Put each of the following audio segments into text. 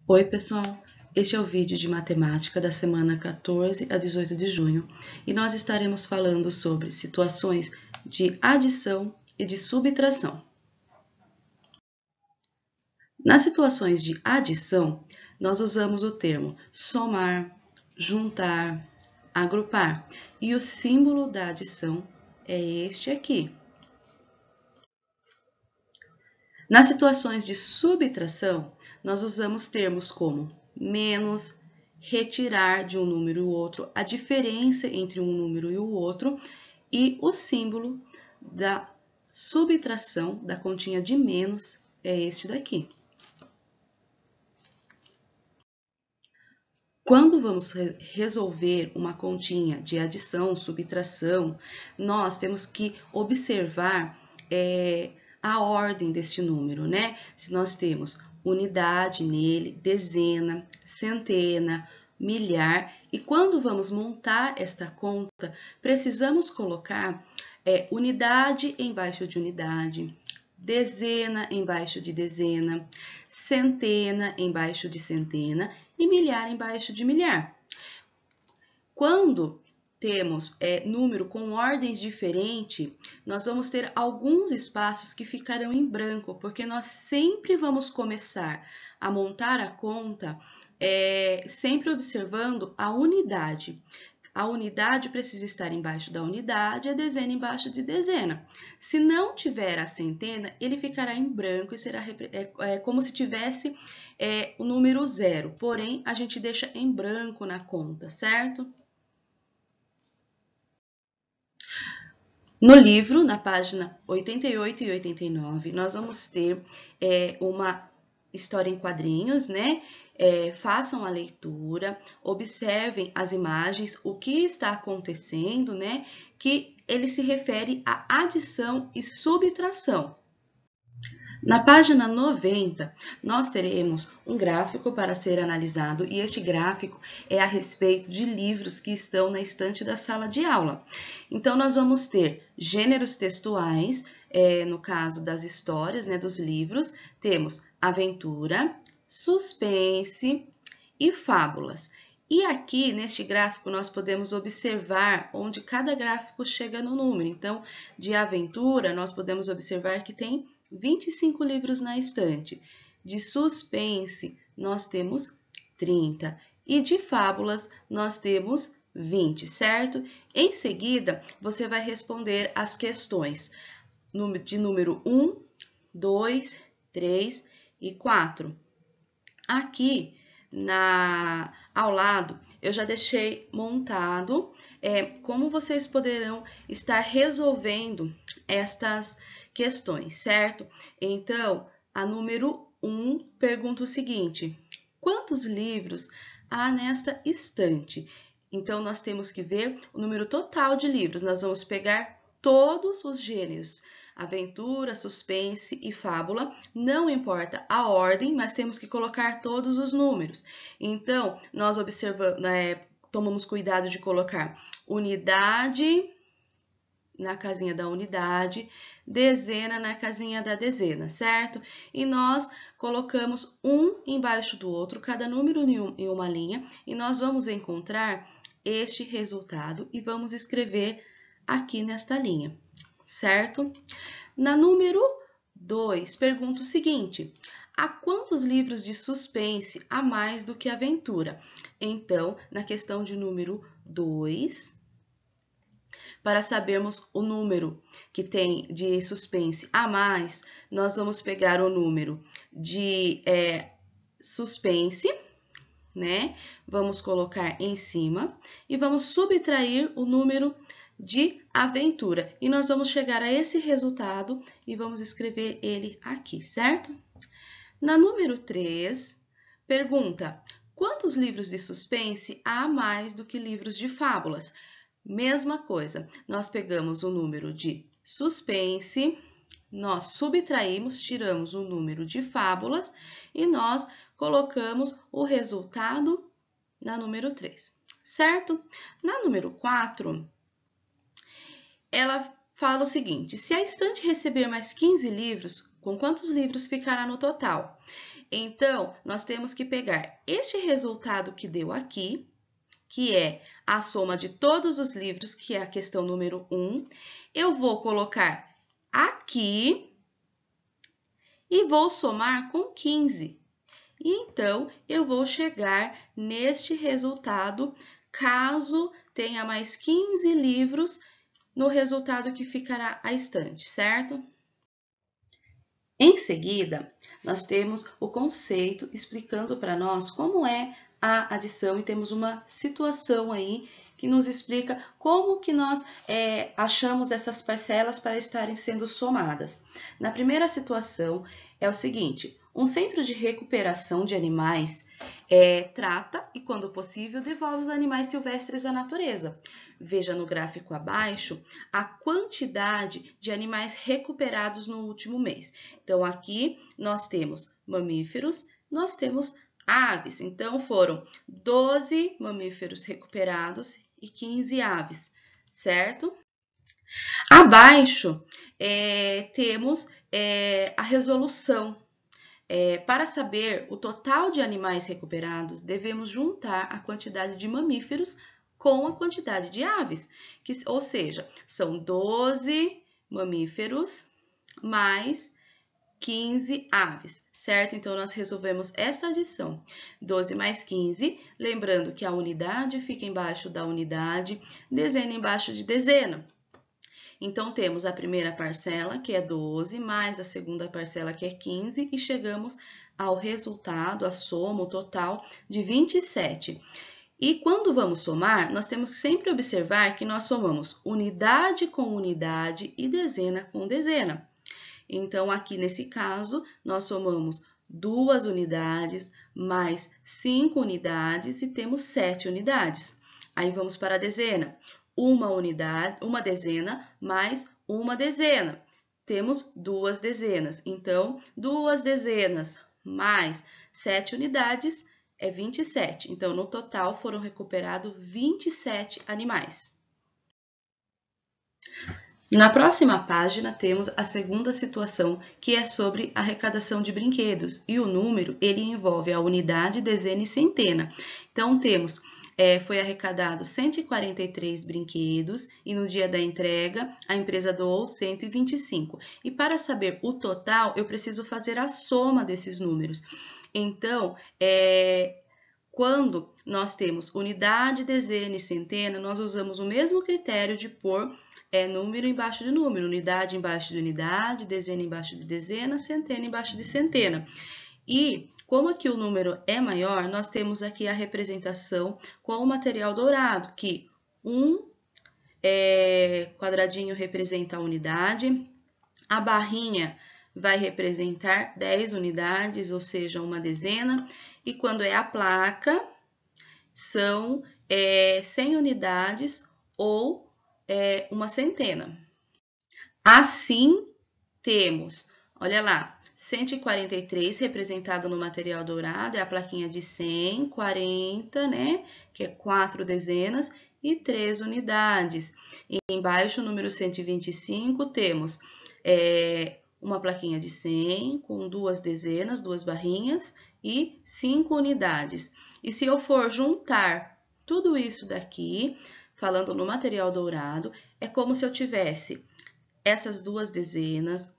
Oi, pessoal! Este é o vídeo de matemática da semana 14 a 18 de junho e nós estaremos falando sobre situações de adição e de subtração. Nas situações de adição, nós usamos o termo somar, juntar, agrupar e o símbolo da adição é este aqui. Nas situações de subtração, nós usamos termos como menos, retirar de um número e o outro, a diferença entre um número e o outro, e o símbolo da subtração da continha de menos é este daqui. Quando vamos resolver uma continha de adição, subtração, nós temos que observar a ordem deste número, né? Se nós temos unidade nele, dezena, centena, milhar, e quando vamos montar esta conta, precisamos colocar unidade embaixo de unidade, dezena embaixo de dezena, centena embaixo de centena e milhar embaixo de milhar. Quando temos número com ordens diferentes, nós vamos ter alguns espaços que ficarão em branco, porque nós sempre vamos começar a montar a conta sempre observando a unidade. A unidade precisa estar embaixo da unidade, a dezena embaixo de dezena. Se não tiver a centena, ele ficará em branco e será como se tivesse o número zero. Porém, a gente deixa em branco na conta, certo? No livro, na página 88 e 89, nós vamos ter uma história em quadrinhos, né? Façam a leitura, observem as imagens, o que está acontecendo, né? Que ele se refere à adição e subtração. Na página 90, nós teremos um gráfico para ser analisado e este gráfico é a respeito de livros que estão na estante da sala de aula. Então, nós vamos ter gêneros textuais, no caso das histórias, né, dos livros, temos aventura, suspense e fábulas. E aqui, neste gráfico, nós podemos observar onde cada gráfico chega no número. Então, de aventura, nós podemos observar que tem 25 livros na estante. De suspense, nós temos 30. E de fábulas, nós temos 20, certo? Em seguida, você vai responder as questões de número 1, 2, 3 e 4. Aqui, ao lado, eu já deixei montado como vocês poderão estar resolvendo estas questões, certo? Então, a número 1 pergunta o seguinte: quantos livros há nesta estante? Então, nós temos que ver o número total de livros. Nós vamos pegar todos os gêneros, aventura, suspense e fábula, não importa a ordem, mas temos que colocar todos os números. Então, nós observamos, tomamos cuidado de colocar unidade na casinha da unidade, dezena na casinha da dezena, certo? E nós colocamos um embaixo do outro, cada número em uma linha, e nós vamos encontrar este resultado e vamos escrever aqui nesta linha, certo? Na número 2, pergunta o seguinte: há quantos livros de suspense há mais do que aventura? Então, na questão de número 2, para sabermos o número que tem de suspense a mais, nós vamos pegar o número de suspense, né? Vamos colocar em cima e vamos subtrair o número de aventura. E nós vamos chegar a esse resultado e vamos escrever ele aqui, certo? Na número 3, pergunta: quantos livros de suspense há mais do que livros de fábulas? Mesma coisa, nós pegamos o número de suspense, nós subtraímos, tiramos o número de fábulas e nós colocamos o resultado na número 3, certo? Na número 4, ela fala o seguinte: se a estante receber mais 15 livros, com quantos livros ficará no total? Então, nós temos que pegar este resultado que deu aqui, que é a soma de todos os livros, que é a questão número 1. Eu vou colocar aqui e vou somar com 15. E então, eu vou chegar neste resultado, caso tenha mais 15 livros, no resultado que ficará à estante, certo? Em seguida, nós temos o conceito explicando para nós como é a adição e temos uma situação aí que nos explica como que nós achamos essas parcelas para estarem sendo somadas. Na primeira situação é o seguinte: um centro de recuperação de animais trata e, quando possível, devolve os animais silvestres à natureza. Veja no gráfico abaixo a quantidade de animais recuperados no último mês. Então, aqui nós temos mamíferos, nós temos aves. Então, foram 12 mamíferos recuperados e 15 aves, certo? Abaixo, temos a resolução. Para saber o total de animais recuperados, devemos juntar a quantidade de mamíferos com a quantidade de aves, ou seja, são 12 mamíferos mais 15 aves, certo? Então, nós resolvemos essa adição. 12 mais 15, lembrando que a unidade fica embaixo da unidade, dezena embaixo de dezena. Então, temos a primeira parcela, que é 12, mais a segunda parcela, que é 15, e chegamos ao resultado, a soma, o total, de 27. E quando vamos somar, nós temos que sempre observar que nós somamos unidade com unidade e dezena com dezena. Então, aqui nesse caso, nós somamos 2 unidades mais 5 unidades e temos 7 unidades. Aí, vamos para a dezena. Uma dezena mais uma dezena. Temos 2 dezenas. Então, 2 dezenas mais 7 unidades é 27. Então, no total, foram recuperados 27 animais. Na próxima página, temos a segunda situação, que é sobre arrecadação de brinquedos. E o número, ele envolve a unidade, dezena e centena. Então, temos... foi arrecadado 143 brinquedos e no dia da entrega a empresa doou 125. E para saber o total, eu preciso fazer a soma desses números. Então, quando nós temos unidade, dezena e centena, nós usamos o mesmo critério de pôr número embaixo de número, unidade embaixo de unidade, dezena embaixo de dezena, centena embaixo de centena. E como aqui o número é maior, nós temos aqui a representação com o material dourado, que um quadradinho representa a unidade, a barrinha vai representar 10 unidades, ou seja, uma dezena, e quando é a placa, são 100 unidades ou uma centena. Assim, temos, olha lá, 143 representado no material dourado, é a plaquinha de 100, 40, né, que é 4 dezenas, e 3 unidades. E embaixo, o número 125, temos uma plaquinha de 100, com 2 dezenas, 2 barrinhas, e 5 unidades. E se eu for juntar tudo isso daqui, falando no material dourado, é como se eu tivesse essas 2 dezenas,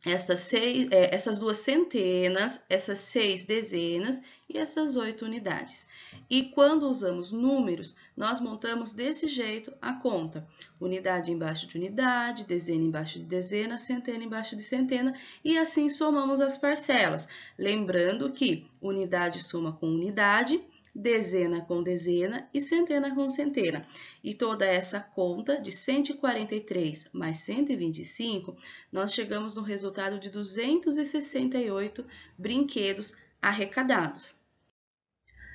essas 2 centenas, essas 6 dezenas e essas 8 unidades. E quando usamos números, nós montamos desse jeito a conta. Unidade embaixo de unidade, dezena embaixo de dezena, centena embaixo de centena, e assim somamos as parcelas. Lembrando que unidade soma com unidade, dezena com dezena e centena com centena. E toda essa conta de 143 mais 125, nós chegamos no resultado de 268 brinquedos arrecadados.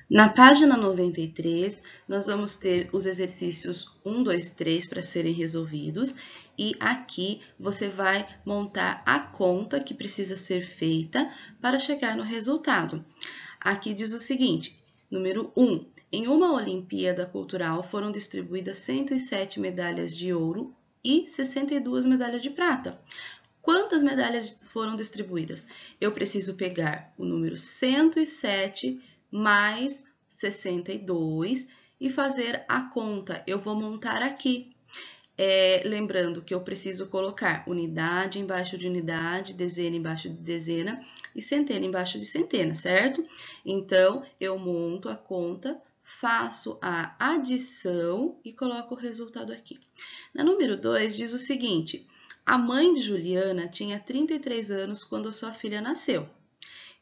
Na página 93, nós vamos ter os exercícios 1, 2 e 3 para serem resolvidos. E aqui você vai montar a conta que precisa ser feita para chegar no resultado. Aqui diz o seguinte: número 1. Em uma Olimpíada Cultural foram distribuídas 107 medalhas de ouro e 62 medalhas de prata. Quantas medalhas foram distribuídas? Eu preciso pegar o número 107 mais 62 e fazer a conta. Eu vou montar aqui. Lembrando que eu preciso colocar unidade embaixo de unidade, dezena embaixo de dezena e centena embaixo de centena, certo? Então, eu monto a conta, faço a adição e coloco o resultado aqui. Na número 2, diz o seguinte: a mãe de Juliana tinha 33 anos quando sua filha nasceu.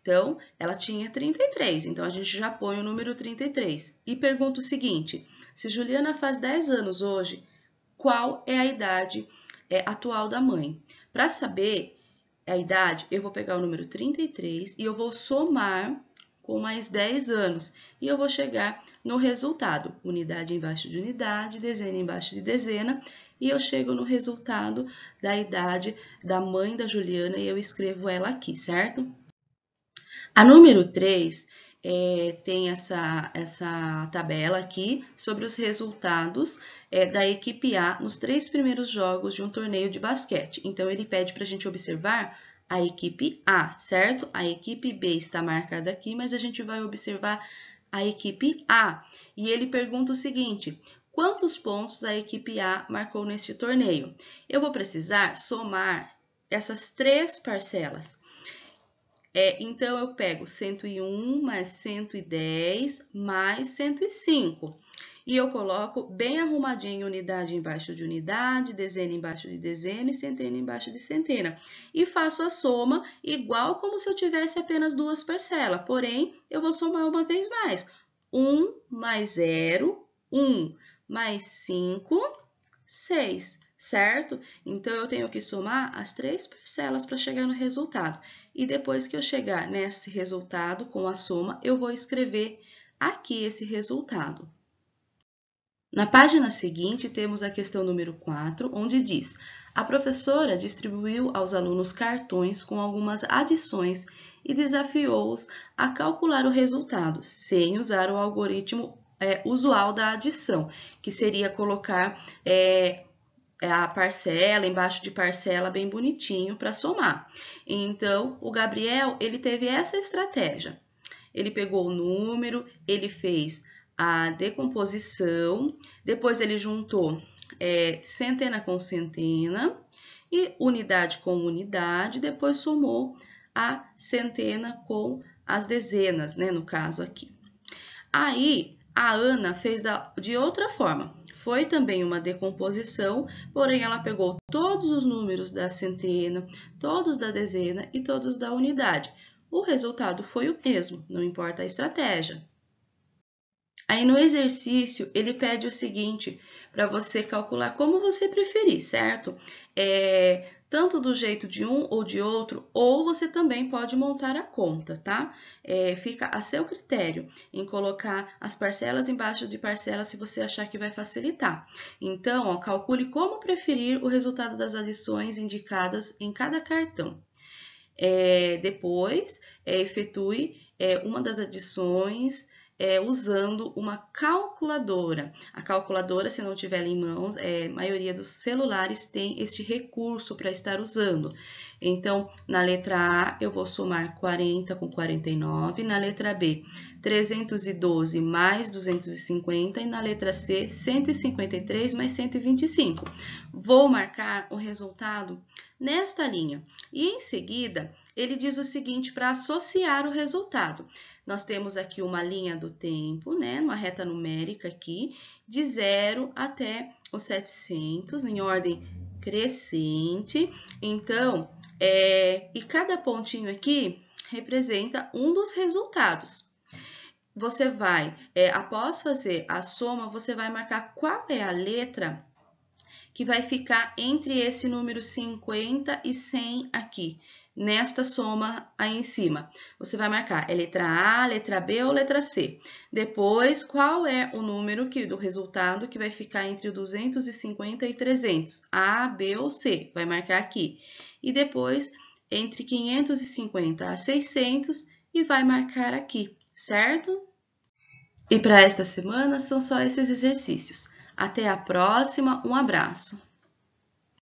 Então, ela tinha 33, então a gente já põe o número 33. E pergunta o seguinte: se Juliana faz 10 anos hoje, qual é a idade atual da mãe? Para saber a idade, eu vou pegar o número 33 e eu vou somar com mais 10 anos. E eu vou chegar no resultado. Unidade embaixo de unidade, dezena embaixo de dezena. E eu chego no resultado da idade da mãe da Juliana e eu escrevo ela aqui, certo? A número 3 tem essa tabela aqui sobre os resultados da equipe A nos 3 primeiros jogos de um torneio de basquete. Então, ele pede para a gente observar a equipe A, certo? A equipe B está marcada aqui, mas a gente vai observar a equipe A. E ele pergunta o seguinte: quantos pontos a equipe A marcou neste torneio? Eu vou precisar somar essas 3 parcelas. Então, eu pego 101 mais 110 mais 105. E eu coloco bem arrumadinho unidade embaixo de unidade, dezena embaixo de dezena e centena embaixo de centena. E faço a soma igual como se eu tivesse apenas 2 parcelas. Porém, eu vou somar uma vez mais. 1 mais 0, 1 mais 5, 6. Certo? Então, eu tenho que somar as 3 parcelas para chegar no resultado. E depois que eu chegar nesse resultado com a soma, eu vou escrever aqui esse resultado. Na página seguinte, temos a questão número 4, onde diz: a professora distribuiu aos alunos cartões com algumas adições e desafiou-os a calcular o resultado, sem usar o algoritmo usual da adição, que seria colocar a parcela, embaixo de parcela, bem bonitinho para somar. Então, o Gabriel, ele teve essa estratégia. Ele pegou o número, ele fez a decomposição, depois ele juntou centena com centena e unidade com unidade, depois somou a centena com as dezenas, né, no caso aqui. Aí, a Ana fez de outra forma. Foi também uma decomposição, porém ela pegou todos os números da centena, todos da dezena e todos da unidade. O resultado foi o mesmo, não importa a estratégia. Aí no exercício, ele pede o seguinte, para você calcular como você preferir, certo? Tanto do jeito de um ou de outro, ou você também pode montar a conta, tá? Fica a seu critério em colocar as parcelas embaixo de parcelas se você achar que vai facilitar. Então, ó, calcule como preferir o resultado das adições indicadas em cada cartão. Depois, efetue uma das adições usando uma calculadora. A calculadora, se não tiver em mãos, a maioria dos celulares tem este recurso para estar usando. Então, na letra A, eu vou somar 40 com 49, na letra B, 312 mais 250 e na letra C, 153 mais 125. Vou marcar o resultado nesta linha. E em seguida, ele diz o seguinte para associar o resultado. Nós temos aqui uma linha do tempo, né, uma reta numérica aqui, de 0 até os 700, em ordem crescente. Então, e cada pontinho aqui representa um dos resultados. Você vai, após fazer a soma, você vai marcar qual é a letra que vai ficar entre esse número 50 e 100 aqui, nesta soma aí em cima. Você vai marcar letra A, letra B ou letra C. Depois, qual é o número do resultado que vai ficar entre o 250 e 300? A, B ou C. Vai marcar aqui. E depois, entre 550 a 600 e vai marcar aqui, certo? E para esta semana são só esses exercícios. Até a próxima, um abraço!